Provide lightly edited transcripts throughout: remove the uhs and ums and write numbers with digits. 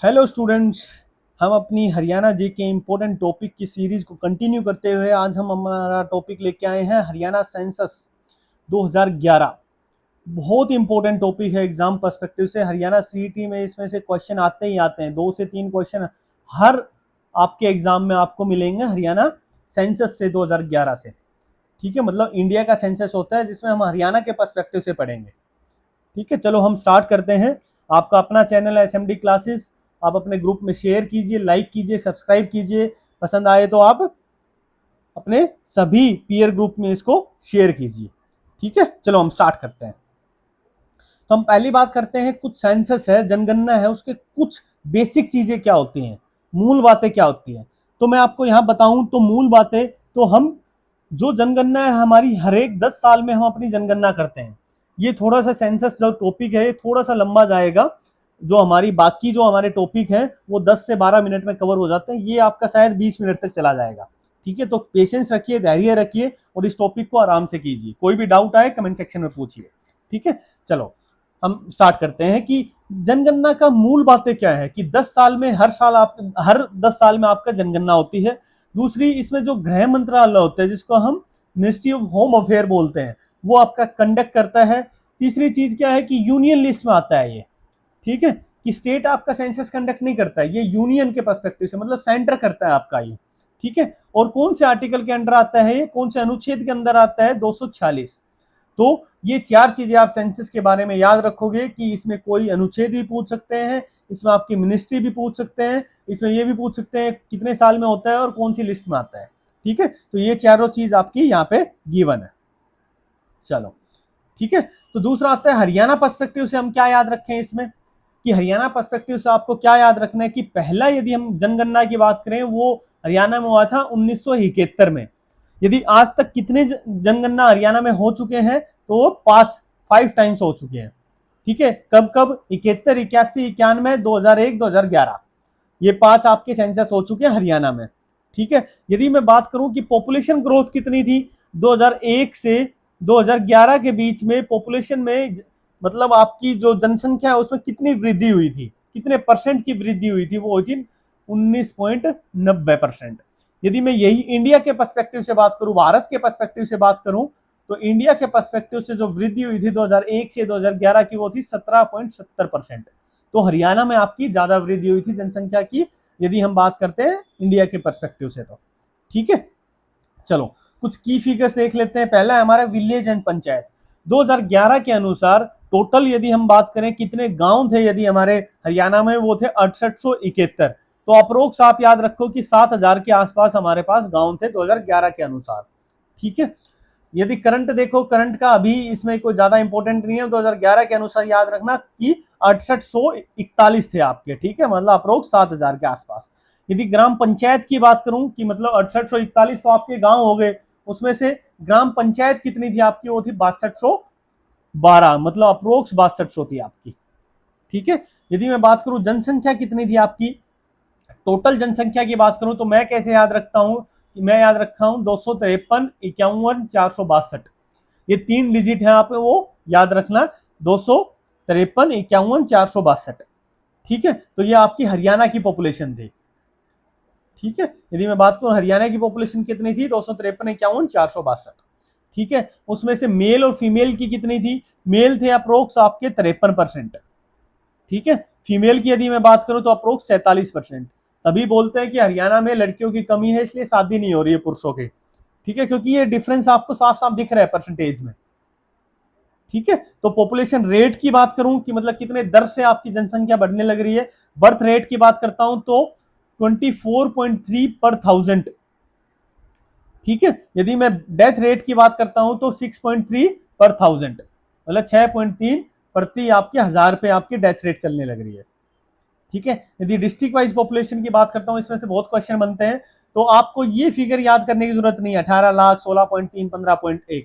Hello students. हम अपनी हरियाणा जी के इम्पोर्टेंट टॉपिक की सीरीज को कंटिन्यू करते हुए आज हम हमारा टॉपिक लेके आए हैं हरियाणा सेंसस 2011। बहुत इंपॉर्टेंट टॉपिक है एग्जाम पर्सपेक्टिव से। हरियाणा सीईटी में इसमें से क्वेश्चन आते ही आते हैं, 2 से 3 क्वेश्चन हर आपके एग्जाम में आपको मिलेंगे हरियाणा सेंसस से 2011 से। ठीक है, मतलब इंडिया का सेंसस होता है जिसमें हम हरियाणा के पर्सपेक्टिव से पढ़ेंगे। ठीक है, चलो हम स्टार्ट करते हैं। आपका अपना चैनल है एसएमडी क्लासेस। आप अपने ग्रुप में शेयर कीजिए, लाइक कीजिए, सब्सक्राइब कीजिए। पसंद आए तो आप अपने सभी पीयर ग्रुप में इसको शेयर कीजिए। ठीक है, चलो हम स्टार्ट करते हैं। तो हम पहली बात करते हैं, कुछ सेंसस है, जनगणना है, उसके कुछ बेसिक चीजें क्या होती हैं, मूल बातें क्या होती हैं। तो मैं आपको यहां बताऊं तो मूल बातें, तो हम जो जनगणना है हमारी हर एक 10 साल में हम अपनी जनगणना करते हैं। ये थोड़ा सा सेंसस जो टॉपिक है थोड़ा सा लंबा जाएगा। जो हमारी बाकी जो हमारे टॉपिक हैं वो 10 से 12 मिनट में कवर हो जाते हैं, ये आपका शायद 20 मिनट तक चला जाएगा। ठीक है, तो पेशेंस रखिए, धैर्य रखिए और इस टॉपिक को आराम से कीजिए। कोई भी डाउट आए कमेंट सेक्शन में पूछिए। ठीक है, चलो हम स्टार्ट करते हैं कि जनगणना का मूल बातें क्या है कि 10 साल में हर 10 साल में आपका जनगणना होती है। दूसरी, इसमें जो गृह मंत्रालय होता है जिसको हम मिनिस्ट्री ऑफ होम अफेयर बोलते हैं, वो आपका कंडक्ट करता है। तीसरी चीज क्या है कि यूनियन लिस्ट में आता है ये। ठीक है, कि स्टेट आपका सेंसस कंडक्ट नहीं करता है, ये यूनियन के पर्सपेक्टिव से, मतलब सेंटर करता है आपका ये। ठीक है, और कौन से आर्टिकल के अंडर आता है ये, कौन से अनुच्छेद के अंदर आता है, 246। तो ये 4 चीजें आप सेंसस के बारे में याद रखोगे कि इसमें कोई अनुच्छेद भी पूछ सकते हैं, इसमें आपकी मिनिस्ट्री भी पूछ सकते हैं, इसमें ये भी पूछ सकते हैं कितने साल में होता है और कौन सी लिस्ट में आता है। ठीक है, तो ये चारों चीज आपकी यहाँ पे गिवन है। चलो ठीक है, तो दूसरा आता है हरियाणा पर्सपेक्टिव से हम क्या याद रखें इसमें, कि हरियाणा पर्सपेक्टिव से आपको क्या याद रखना है कि पहला यदि हम जनगणना की बात करें वो हरियाणा में हुआ था 1971 में। यदि आज तक कितने जनगणना हरियाणा में हो चुके हैं तो वो 5 टाइम्स हो चुके हैं। ठीक है, कब कब, 71, 81, 91, 2001, 2011, ये 5 आपके सेंसस हो चुके हैं हरियाणा में। ठीक है, यदि मैं बात करूं कि पॉपुलेशन ग्रोथ कितनी थी 2001 से 2011 के बीच में, पॉपुलेशन में मतलब आपकी जो जनसंख्या है उसमें कितनी वृद्धि हुई थी, कितने परसेंट की वृद्धि हुई थी, वो हुई थी 19.90%। यदि मैं यही इंडिया के पर्सपेक्टिव से बात करूं, भारत के पर्सपेक्टिव से बात करूं, तो इंडिया के पर्सपेक्टिव से जो वृद्धि हुई थी 2001 से 2011 की, वो थी 17.70%। तो हरियाणा में आपकी ज्यादा वृद्धि हुई थी जनसंख्या की, यदि हम बात करते हैं इंडिया के पर्सपेक्टिव से तो। ठीक है, चलो कुछ की फिगर्स देख लेते हैं। पहला है हमारा विलेज एंड पंचायत। 2011 के अनुसार टोटल यदि हम बात करें कितने गांव थे यदि हमारे हरियाणा में, वो थे 6871। तो अप्रोक्स आप याद रखो कि 7000 के आसपास हमारे पास गांव थे 2011 के अनुसार। ठीक है, यदि करंट देखो, करंट का अभी इसमें कोई ज्यादा इंपॉर्टेंट नहीं है, 2011 के अनुसार याद रखना कि 6841 थे आपके। ठीक है, मतलब अप्रोक्स 7000 के आसपास। यदि ग्राम पंचायत की बात करूं कि मतलब 6841 तो आपके गांव हो गए, उसमें से ग्राम पंचायत कितनी थी आपकी, वो थी 6212, मतलब अप्रोक्स 6200 थी आपकी। ठीक है, यदि मैं बात करूं जनसंख्या कितनी थी आपकी, टोटल जनसंख्या की बात करूं तो मैं कैसे याद रखता हूं, मैं याद रखा हूं 253, 51, 462। ये 3 डिजिट है आप वो याद रखना, 253, 51, 462। ठीक है, तो ये आपकी हरियाणा की पॉपुलेशन थी। ठीक है, यदि मैं बात करूं हरियाणा की पॉपुलेशन कितनी थी, 253, 51, 462। ठीक है, उसमें से मेल और फीमेल की कितनी थी, मेल थे अप्रोक्स आपके 53%। ठीक है, फीमेल की यदि मैं बात करूं तो अप्रोक्स 47%। तभी बोलते हैं कि हरियाणा में लड़कियों की कमी है इसलिए शादी नहीं हो रही है पुरुषों की। ठीक है, क्योंकि ये डिफरेंस आपको साफ साफ दिख रहा है परसेंटेज में। ठीक है, तो पॉपुलेशन रेट की बात करूं कि मतलब कितने दर से आपकी जनसंख्या बढ़ने लग रही है, बर्थ रेट की बात करता हूं तो 24.3 पर 1000। ठीक है, यदि मैं डेथ रेट की बात करता हूं तो 6.3 पर 1000, मतलब 6.3 प्रति आपके 1000 पे आपकी डेथ रेट चलने लग रही है। ठीक है, यदि डिस्ट्रिक्ट वाइज पॉपुलेशन की बात करता हूं, इसमें से बहुत क्वेश्चन बनते हैं, तो आपको ये फिगर याद करने की जरूरत नहीं है, 18 लाख, 16.3, 15.1।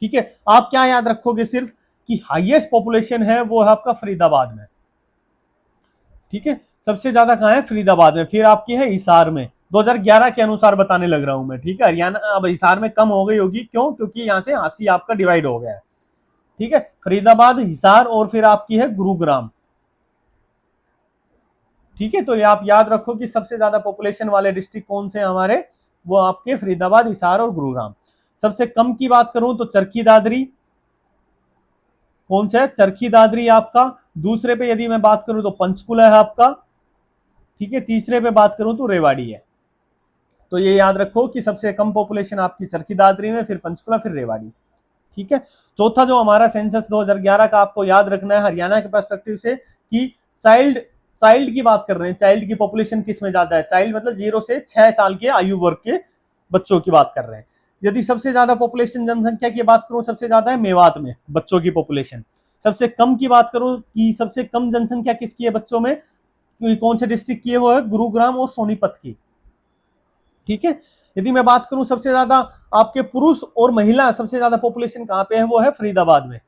ठीक है, आप क्या याद रखोगे सिर्फ कि हाईएस्ट पॉपुलेशन है वो है आपका फरीदाबाद में। ठीक है, सबसे ज्यादा कहां है, फरीदाबाद में, फिर आपकी है हिसार में। 2011 के अनुसार बताने लग रहा हूं मैं। ठीक है, हरियाणा अब हिसार में कम हो गई होगी, क्यों, क्योंकि यहां से हांसी आपका डिवाइड हो गया है। ठीक है, फरीदाबाद, हिसार और फिर आपकी है गुरुग्राम। ठीक है, तो ये आप याद रखो कि सबसे ज्यादा पॉपुलेशन वाले डिस्ट्रिक्ट कौन से हमारे, वो आपके फरीदाबाद, हिसार और गुरुग्राम। सबसे कम की बात करूं तो चरखी दादरी, कौन सा है, चरखी दादरी आपका। दूसरे पे यदि मैं बात करूं तो पंचकुला है आपका। ठीक है, तीसरे पे बात करूं तो रेवाड़ी है। तो ये याद रखो कि सबसे कम पॉपुलेशन आपकी चरखी दादरी में, फिर पंचकुला, फिर रेवाड़ी। ठीक है, चौथा जो हमारा सेंसस 2011 का आपको याद रखना है हरियाणा के पर्सपेक्टिव से, कि चाइल्ड चाइल्ड की बात कर रहे हैं, चाइल्ड की पॉपुलेशन किस में ज्यादा है, चाइल्ड मतलब 0 से 6 साल के आयु वर्ग के बच्चों की बात कर रहे हैं। यदि सबसे ज्यादा पॉपुलेशन जनसंख्या की बात करूं, सबसे ज्यादा है मेवात में बच्चों की पॉपुलेशन। सबसे कम की बात करूं कि सबसे कम जनसंख्या किसकी है बच्चों में, कौन से डिस्ट्रिक्ट की है, वो है गुरुग्राम और सोनीपत की। ठीक है, यदि मैं बात करूं सबसे ज्यादा आपके पुरुष और महिला सबसे ज्यादा पॉपुलेशन कहां पे है, वो है फरीदाबाद में।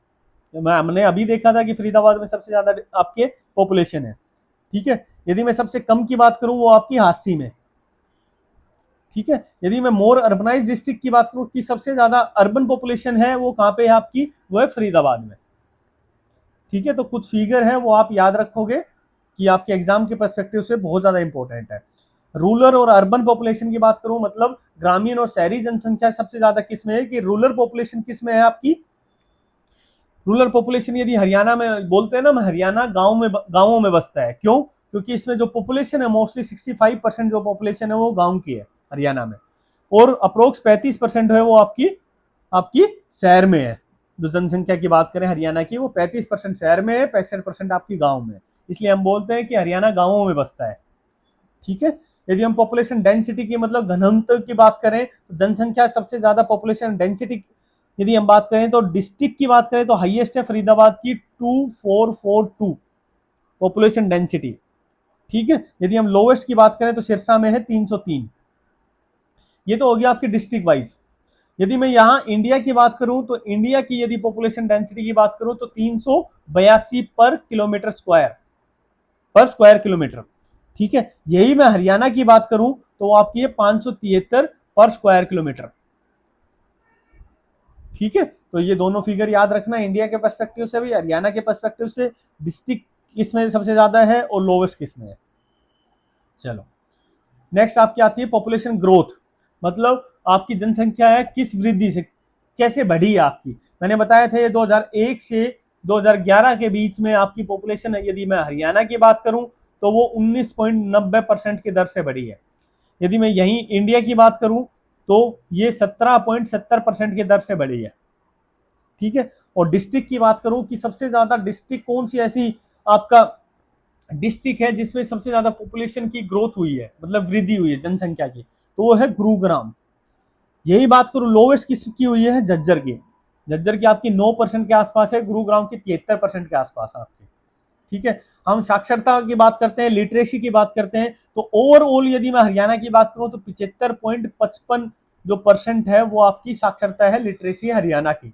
हमने अभी देखा था कि फरीदाबाद में सबसे ज्यादा आपके पॉपुलेशन है। ठीक है, यदि मैं सबसे कम की बात करूं वो आपकी हांसी में। ठीक है, यदि मैं मोर अर्बनाइज डिस्ट्रिक्ट की बात करूं कि सबसे ज्यादा अर्बन पॉपुलेशन है, वो कहां पे है आपकी, वो है फरीदाबाद में। ठीक है, तो कुछ फिगर है वो आप याद रखोगे कि आपके एग्जाम के पर्सपेक्टिव से बहुत ज्यादा इंपॉर्टेंट है। रूरल और अर्बन पॉपुलेशन की बात करूं, मतलब ग्रामीण और शहरी जनसंख्या सबसे ज्यादा किस में है, कि रूरल पॉपुलेशन किस में है आपकी, रूरल पॉपुलेशन यदि हरियाणा में बोलते हैं ना, हरियाणा गांवों में बसता है। क्यों, क्योंकि इसमें जो पॉपुलेशन है मोस्टली 65% जो पॉपुलेशन है वो गांव की है हरियाणा में, और अप्रोक्स 35% है वो आपकी आपकी शहर में है। जो जनसंख्या की बात करें हरियाणा की, वो 35% शहर में है, 65% आपकी गांव में है। इसलिए हम बोलते हैं कि हरियाणा गांवों में बसता है। ठीक है, यदि हम पॉपुलेशन डेंसिटी की मतलब घनत्व की बात करें, तो जनसंख्या सबसे ज्यादा पॉपुलेशन डेंसिटी यदि हम बात करें तो डिस्ट्रिक्ट की बात करें तो हाईएस्ट है फरीदाबाद की 2442 पॉपुलेशन डेंसिटी। ठीक है, यदि हम लोवेस्ट की बात करें तो सिरसा में है 303। ये तो हो गया आपकी डिस्ट्रिक्ट वाइज। यदि मैं यहां इंडिया की बात करूं तो इंडिया की यदि पॉपुलेशन डेंसिटी की बात करूं तो 382 पर किलोमीटर स्क्वायर, पर स्क्वायर किलोमीटर। ठीक है, यही मैं हरियाणा की बात करूं तो आपकी है 573 पर स्क्वायर किलोमीटर। ठीक है, तो ये दोनों फिगर याद रखना, इंडिया के पर्सपेक्टिव से भी, हरियाणा के पर्सपेक्टिव से, डिस्ट्रिक्ट किसमें सबसे ज्यादा है और लोवेस्ट किसमें है। चलो, नेक्स्ट आपकी आती है पॉपुलेशन ग्रोथ, मतलब आपकी जनसंख्या है किस वृद्धि से कैसे बढ़ी है आपकी। मैंने बताया था ये 2001 से 2011 के बीच में आपकी पॉपुलेशन है, यदि मैं हरियाणा की बात करूं तो वो 19.90% की दर से बढ़ी है। यदि मैं यहीं इंडिया की बात करूं तो ये 17.70% की दर से बढ़ी है। ठीक है, और डिस्ट्रिक्ट की बात करूं कि सबसे ज्यादा डिस्ट्रिक्ट कौन सी ऐसी आपका डिस्ट्रिक्ट है जिसमें सबसे ज्यादा पॉपुलेशन की ग्रोथ हुई है, मतलब वृद्धि हुई है जनसंख्या की, तो वो है गुरुग्राम। यही बात करूं लोवेस्ट किसकी हुई है, झज्जर की। झज्जर की आपकी 9% के आसपास है, गुरुग्राम की 73% के आसपास है आपकी। ठीक है, हम साक्षरता की बात करते हैं, लिटरेसी की बात करते हैं, तो ओवरऑल यदि मैं हरियाणा की बात करूं तो 75.55 जो परसेंट है वो आपकी साक्षरता है, लिटरेसी हरियाणा की।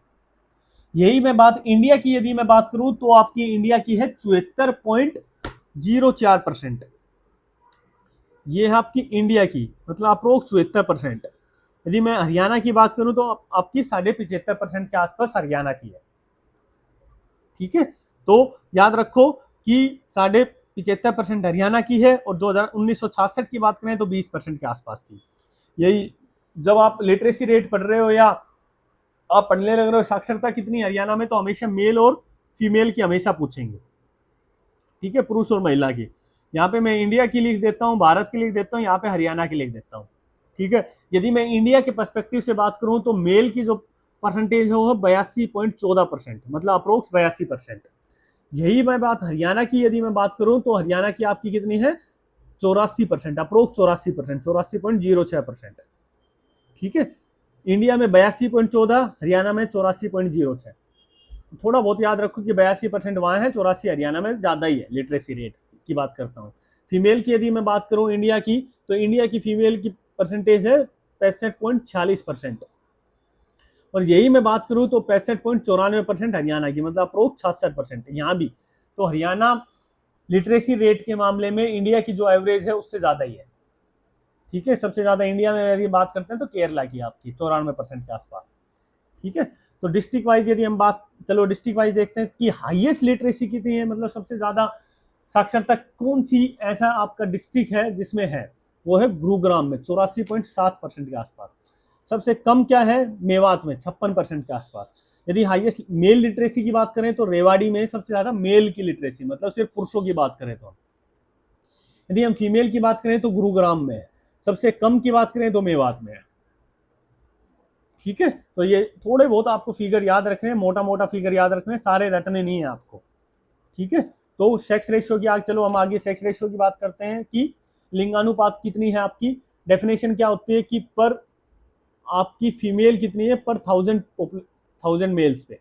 यही मैं बात इंडिया की यदि मैं बात करूं तो आपकी इंडिया की है 74.04%। ये है आपकी इंडिया की, मतलब अप्रोक्स 74%। यदि मैं हरियाणा की बात करूं तो आपकी 75.5% के आसपास हरियाणा की है। ठीक है, तो याद रखो कि 75.5% हरियाणा की है, और 1966 की बात करें तो 20% के आसपास थी। यही जब आप लिटरेसी रेट पढ़ रहे हो या आप पढ़ने लग रहे हो साक्षरता कितनी हरियाणा में, तो हमेशा मेल और फीमेल की हमेशा पूछेंगे। ठीक है, पुरुष और महिला की। यहाँ पे मैं इंडिया की लिख देता हूँ, भारत की लिख देता हूँ, यहाँ पे हरियाणा की लिख देता हूँ। ठीक है, यदि मैं इंडिया के पर्सपेक्टिव से बात करूं तो मेल की जो परसेंटेज है वो 82.14%, मतलब अप्रोक्स 82%। यही मैं बात हरियाणा की यदि मैं बात करूं तो हरियाणा की आपकी कितनी है, 84%, अप्रोक्स 84%, 84.06%। ठीक है, इंडिया में 82.14, हरियाणा में 84.06। थोड़ा बहुत याद रखो कि 82% वहां है, 84 हरियाणा में ज्यादा ही है। लिटरेसी रेट की बात करता हूँ। फीमेल की यदि मैं बात करूं इंडिया की, तो इंडिया की फीमेल की परसेंटेज है 65.46%, और यही मैं बात करूं तो 65.94% हरियाणा की, मतलब अप्रोक्स 66%। यहाँ भी तो हरियाणा लिटरेसी रेट के मामले में इंडिया की जो एवरेज है उससे ज्यादा ही है। ठीक है, सबसे ज्यादा इंडिया में यदि बात करते हैं तो केरला की आपकी 94% के आसपास। ठीक है, तो डिस्ट्रिक्ट वाइज यदि हम बात, चलो डिस्ट्रिक्ट वाइज देखते हैं कि हाईएस्ट लिटरेसी कितनी है, मतलब सबसे ज्यादा साक्षरता कौन सी ऐसा आपका डिस्ट्रिक्ट है जिसमें है, वो है गुरुग्राम में 84.7% के आसपास। सबसे कम क्या है, मेवात में 56% के आसपास। यदि हाईएस्ट मेल लिटरेसी की बात करें तो रेवाड़ी में सबसे ज्यादा मेल की लिटरेसी, मतलब सिर्फ पुरुषों की बात करें तो। यदि हम फीमेल की बात करें तो गुरुग्राम में है। सबसे कम की बात करें तो मेवात में है। ठीक है, तो ये थोड़े बहुत आपको फिगर याद रखने हैं, मोटा मोटा फिगर याद रखने, सारे रटने नहीं है आपको। ठीक है, तो सेक्स रेशियो की चलो हम आगे सेक्स रेशियो की बात करते हैं कि लिंगानुपात कितनी है आपकी। डेफिनेशन क्या होती है कि पर आपकी फीमेल कितनी है पर थाउजेंड मेल्स पे।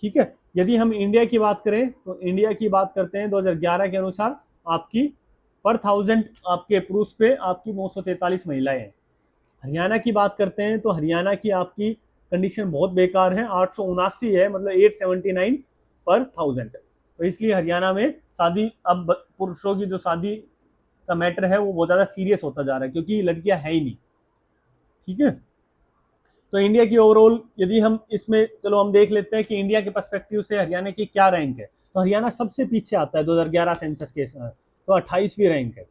ठीक है, यदि हम इंडिया की बात करें तो इंडिया की बात करते हैं 2011 के अनुसार आपकी पर थाउजेंड आपके पुरुष पे आपकी 943 महिलाएं हैं। हरियाणा की बात करते हैं तो हरियाणा की आपकी कंडीशन बहुत बेकार है, 879 है, मतलब 879 पर थाउजेंड। तो इसलिए हरियाणा में शादी अब पुरुषों की जो शादी का मैटर है वो बहुत ज़्यादा सीरियस होता जा रहा है, क्योंकि लड़कियां है ही नहीं। ठीक है, तो इंडिया की ओवरऑल यदि हम इसमें चलो हम देख लेते हैं कि इंडिया के पर्सपेक्टिव से हरियाणा की क्या रैंक है, तो हरियाणा सबसे पीछे आता है 2011 सेंसस के, तो 28वीं रैंक है।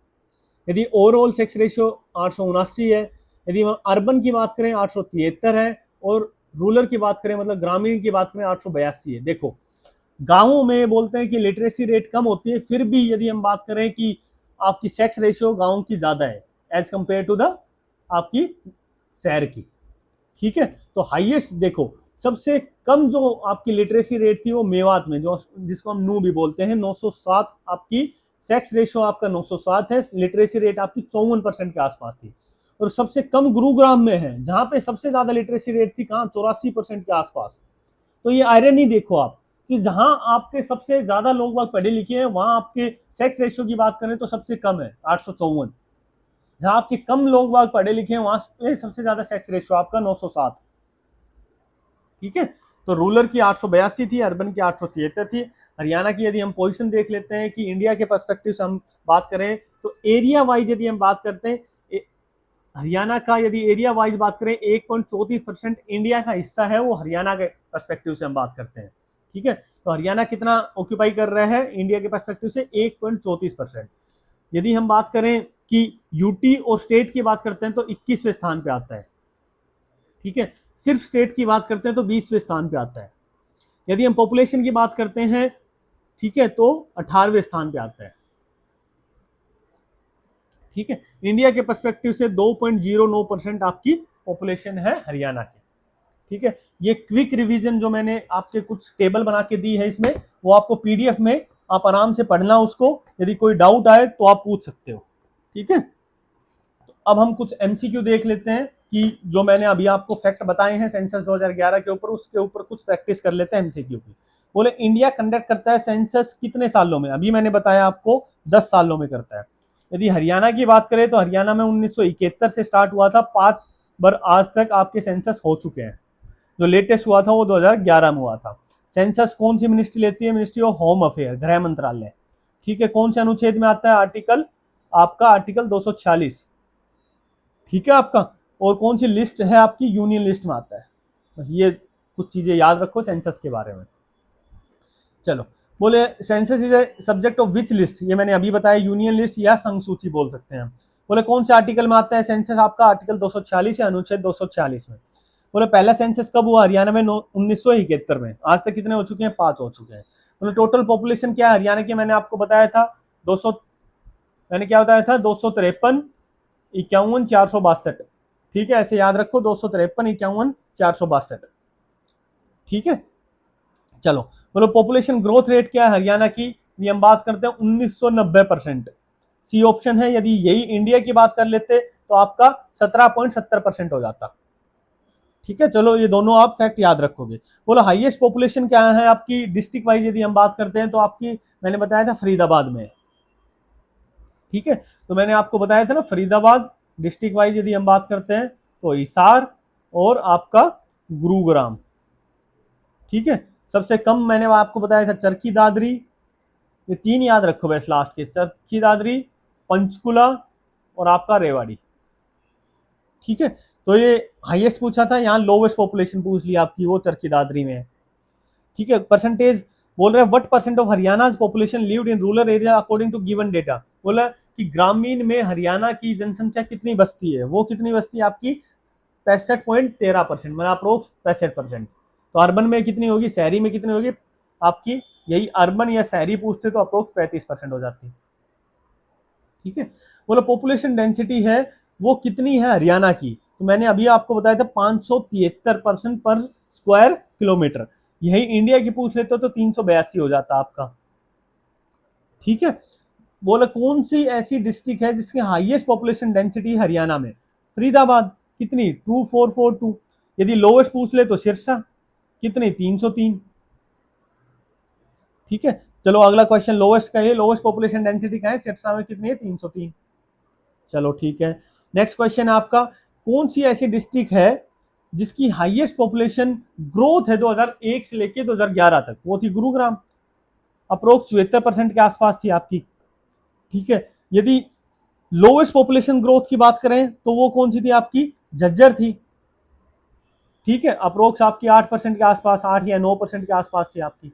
यदि ओवरऑल सेक्स रेशियो 879 है। यदि हम अर्बन की बात करें 873 है, और रूरल की बात करें मतलब ग्रामीण की बात करें 882 है। देखो गांवों में बोलते हैं कि लिटरेसी रेट कम होती है, फिर भी यदि हम बात करें कि आपकी सेक्स रेशियो गांव की ज्यादा है एज कंपेयर टू द आपकी शहर की। ठीक है, तो हाईएस्ट देखो सबसे कम जो आपकी लिटरेसी रेट थी वो मेवात में, जो जिसको हम नू भी बोलते हैं, 907 आपकी सेक्स रेशियो आपका 907 है, लिटरेसी रेट आपकी 54% के आसपास थी। और सबसे कम गुरुग्राम में है, जहां पे सबसे ज्यादा लिटरेसी रेट थी कहां, 84% के आसपास। तो ये आयरनी देखो आप कि जहां आपके सबसे ज्यादा लोग बाग पढ़े लिखे हैं वहां आपके सेक्स रेशियो की बात करें तो सबसे कम है 854। जहां आपके कम लोग बाग पढ़े लिखे हैं वहां पे सबसे ज्यादा सेक्स रेशियो आपका 907। ठीक है, तो रूरल की 882 थी, अर्बन की 873 थी। हरियाणा की यदि हम पोजीशन देख लेते हैं कि इंडिया के पर्सपेक्टिव से हम बात करें तो एरिया वाइज यदि हम बात करते हैं, हरियाणा का यदि एरिया वाइज बात करें 1.34% इंडिया का हिस्सा है, वो हरियाणा के पर्सपेक्टिव से हम बात करते हैं। ठीक है, तो हरियाणा कितना ऑक्यूपाई कर रहा है इंडिया के पर्सपेक्टिव से, 1.34%। यदि हम बात करें कि यूटी और स्टेट की बात करते हैं तो 21वें स्थान पे आता है। ठीक है, सिर्फ स्टेट की बात करते हैं तो 20वें स्थान पे आता है। यदि हम पॉपुलेशन की बात करते हैं, ठीक है, तो 18वें स्थान पे आता है। ठीक है, इंडिया के पर्सपेक्टिव से 2.09% आपकी पॉपुलेशन है हरियाणा की। ठीक है, ये क्विक रिवीजन जो मैंने आपके कुछ टेबल बना के दी है इसमें, वो आपको पीडीएफ में आप आराम से पढ़ना उसको, यदि कोई डाउट आए तो आप पूछ सकते हो। ठीक है, अब हम कुछ एमसीक्यू देख लेते हैं कि जो मैंने अभी आपको फैक्ट बताए हैं सेंसस 2011 के ऊपर, उसके ऊपर कुछ प्रैक्टिस कर लेते हैं एमसीक्यू की। बोले इंडिया कंडक्ट करता है सेंसस कितने सालों में, अभी मैंने बताया आपको 10 सालों में करता है। यदि हरियाणा की बात करें तो हरियाणा में 1971 से स्टार्ट हुआ था, 5 बार आज तक आपके सेंसस हो चुके हैं। जो लेटेस्ट हुआ था वो 2011 में हुआ था। सेंसस कौन सी मिनिस्ट्री लेती है, मिनिस्ट्री ऑफ होम अफेयर, गृह मंत्रालय। ठीक है, कौन से अनुच्छेद में आता है, आर्टिकल आपका आर्टिकल 246। ठीक है आपका, और कौन सी लिस्ट है आपकी, यूनियन लिस्ट में आता है। ये कुछ चीजें याद रखो सेंसस के बारे में। चलो, बोले census is a subject of which list, ये मैंने अभी बताया, यूनियन लिस्ट या संघ सूची बोल सकते हैं। बोले कौन से आर्टिकल में आता है सेंसस, आपका आर्टिकल 246 या अनुच्छेद 246 में। बोले पहला सेंसस कब हुआ, हरियाणा में 1971 में। आज तक कितने हो चुके हैं, 5 हो चुके हैं। बोले टोटल पॉपुलेशन क्या है हरियाणा की, मैंने आपको बताया था 200, मैंने क्या बताया था, 253 51 462। ठीक है, ऐसे याद रखो, 253 51 462। ठीक है, चलो बोलो पॉपुलेशन ग्रोथ रेट क्या है हरियाणा की, ये हम बात करते हैं 1990%। सी ऑप्शन है, यदि यही इंडिया की बात कर लेते तो आपका 17.70% हो जाता। ठीक है, चलो ये दोनों आप फैक्ट याद रखोगे। बोलो हाईएस्ट पॉपुलेशन क्या है आपकी डिस्ट्रिक्ट वाइज यदि हम बात करते हैं तो आपकी, मैंने बताया था फरीदाबाद में। ठीक है, तो मैंने आपको बताया था ना फरीदाबाद। डिस्ट्रिक्ट वाइज यदि हम बात करते हैं तो हिसार और आपका गुरुग्राम। ठीक है, सबसे कम मैंने आपको बताया था चरखी दादरी। ये 3 याद रखो बस लास्ट के, चरखी दादरी, पंचकुला और आपका रेवाड़ी। ठीक है, तो ये हाईएस्ट पूछा था, यहाँ लोवेस्ट पॉपुलेशन पूछ लिया आपकी, वो चरखी दादरी में है। ठीक है, परसेंटेज बोल रहे हैं what percent of Haryana's population lived in rural area according to given data. बोला कि ग्रामीण में हरियाणा की जनसंख्या कितनी बसती है, वो कितनी बसती है आपकी 65.13%, मतलब अप्रोक्स 65%। तो अर्बन में कितनी होगी, शहरी में कितनी होगी आपकी, यही अर्बन या शहरी पूछते तो अप्रोक्स 35% हो जाती। ठीक है, बोलो पॉपुलेशन डेंसिटी है वो कितनी है हरियाणा की, तो मैंने अभी आपको बताया था 573 पर स्क्वायर किलोमीटर। यही इंडिया की पूछ लेते हो तो 382 हो जाता आपका। ठीक है, बोला कौन सी ऐसी डिस्ट्रिक्ट है जिसकी हाईएस्ट पॉपुलेशन डेंसिटी हरियाणा में, फरीदाबाद, कितनी 2442। यदि लोवेस्ट पूछ ले तो सिरसा, कितनी 303। ठीक है, चलो अगला क्वेश्चन लोवेस्ट का है, लोवेस्ट पॉपुलेशन डेंसिटी का है, सिरसा में कितनी है 303। चलो ठीक है, नेक्स्ट क्वेश्चन आपका, कौन सी ऐसी डिस्ट्रिक्ट है जिसकी हाईएस्ट पॉपुलेशन ग्रोथ है 2001 से लेके 2011 तक, वो थी गुरुग्राम, अप्रोक्स 74% के आसपास थी आपकी। ठीक है, यदि लोवेस्ट पॉपुलेशन ग्रोथ की बात करें तो वो कौन सी थी आपकी, झज्जर थी। ठीक है, अप्रोक्स आपकी 8% के आसपास, 8 या 9% के आसपास थी आपकी।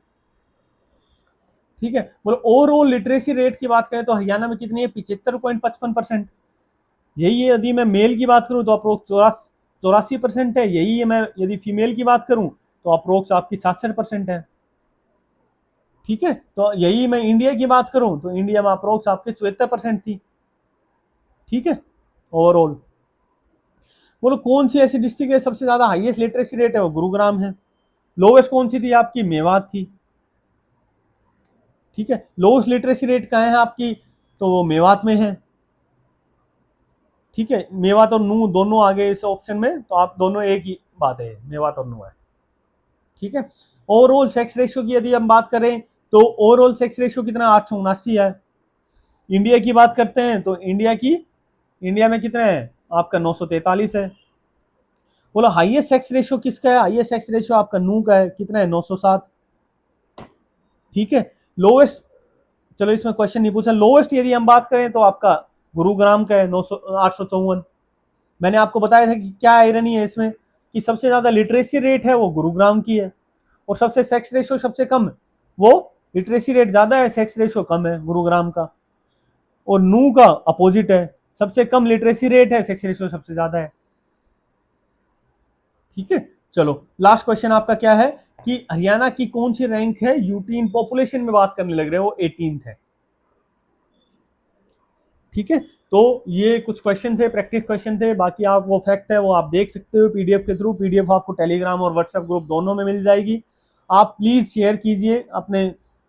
ठीक है, बोलो ओवरऑल लिटरेसी रेट की बात करें तो हरियाणा में कितनी है, 75.55%। यही है, यदि मैं मेल की बात करूं तो अप्रोक्स 84% है। यही है, मैं यदि फीमेल की बात करूं तो अप्रोक्स आपकी 66% है। ठीक है, तो यही मैं इंडिया की बात करूं तो इंडिया में अप्रोक्स आपके 74% थी। ठीक है, ओवरऑल। बोलो कौन सी ऐसी डिस्ट्रिक्ट है सबसे ज्यादा हाईएस्ट लिटरेसी रेट है, वो गुरुग्राम है। लोवेस्ट कौन सी थी आपकी, मेवात थी। ठीक है, लोवेस्ट लिटरेसी रेट कहाँ है आपकी, तो वो मेवात में है। ठीक है, मेवात और नू दोनों आ गए इस ऑप्शन में, तो आप दोनों एक ही बात है, मेवात और नू है। ठीक है, ओवरऑल सेक्स रेशियो की यदि हम बात करें तो ओवरऑल सेक्स रेशियो कितना 879 है। इंडिया की बात करते हैं तो इंडिया में कितना है आपका 943 है। बोलो हाईएस्ट सेक्स रेशियो किसका है, हाईएस्ट सेक्स रेशियो आपका नू का है, कितना है 907। ठीक है, लोवेस्ट, चलो इसमें क्वेश्चन नहीं पूछा, लोवेस्ट यदि हम बात करें तो आपका गुरुग्राम का है 854। मैंने आपको बताया था कि क्या आयरनी है इसमें, कि सबसे ज्यादा लिटरेसी रेट है वो गुरुग्राम की है, और सबसे सेक्स रेशियो सबसे कम, वो लिटरेसी रेट ज्यादा है, सेक्स रेशियो कम है गुरुग्राम का। और नू का अपोजिट है, सबसे कम लिटरेसी रेट है, सेक्स रेशियो सबसे ज्यादा है। ठीक है, चलो लास्ट क्वेश्चन आपका क्या है कि हरियाणा की कौन सी रैंक है यूटी इन पॉपुलेशन में बात करने लग रहे हैं, वो 18th है। ठीक है, तो ये कुछ क्वेश्चन थे, प्रैक्टिस क्वेश्चन थे, बाकी आप वो फैक्ट है वो आप देख सकते हो पीडीएफ के थ्रू। पीडीएफ आपको टेलीग्राम और व्हाट्सएप ग्रुप दोनों में मिल जाएगी। आप प्लीज शेयर कीजिए अपने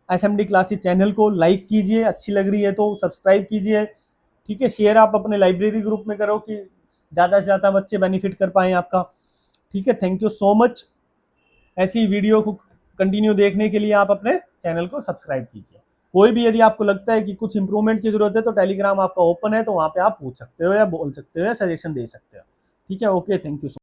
एसएमडी क्लासेस चैनल को, लाइक कीजिए, अच्छी लग रही है तो सब्सक्राइब कीजिए। ठीक है, शेयर आप अपने लाइब्रेरी ग्रुप में करो कि ज़्यादा से ज़्यादा बच्चे बेनिफिट कर पाएँ आपका। ठीक है, थैंक यू सो मच। ऐसी वीडियो को कंटिन्यू देखने के लिए आप अपने चैनल को सब्सक्राइब कीजिए। कोई भी यदि आपको लगता है कि कुछ इंप्रूवमेंट की जरूरत है तो टेलीग्राम आपका ओपन है, तो वहाँ पे आप पूछ सकते हो या बोल सकते हो या सजेशन दे सकते हो। ठीक है, okay, thank you so much.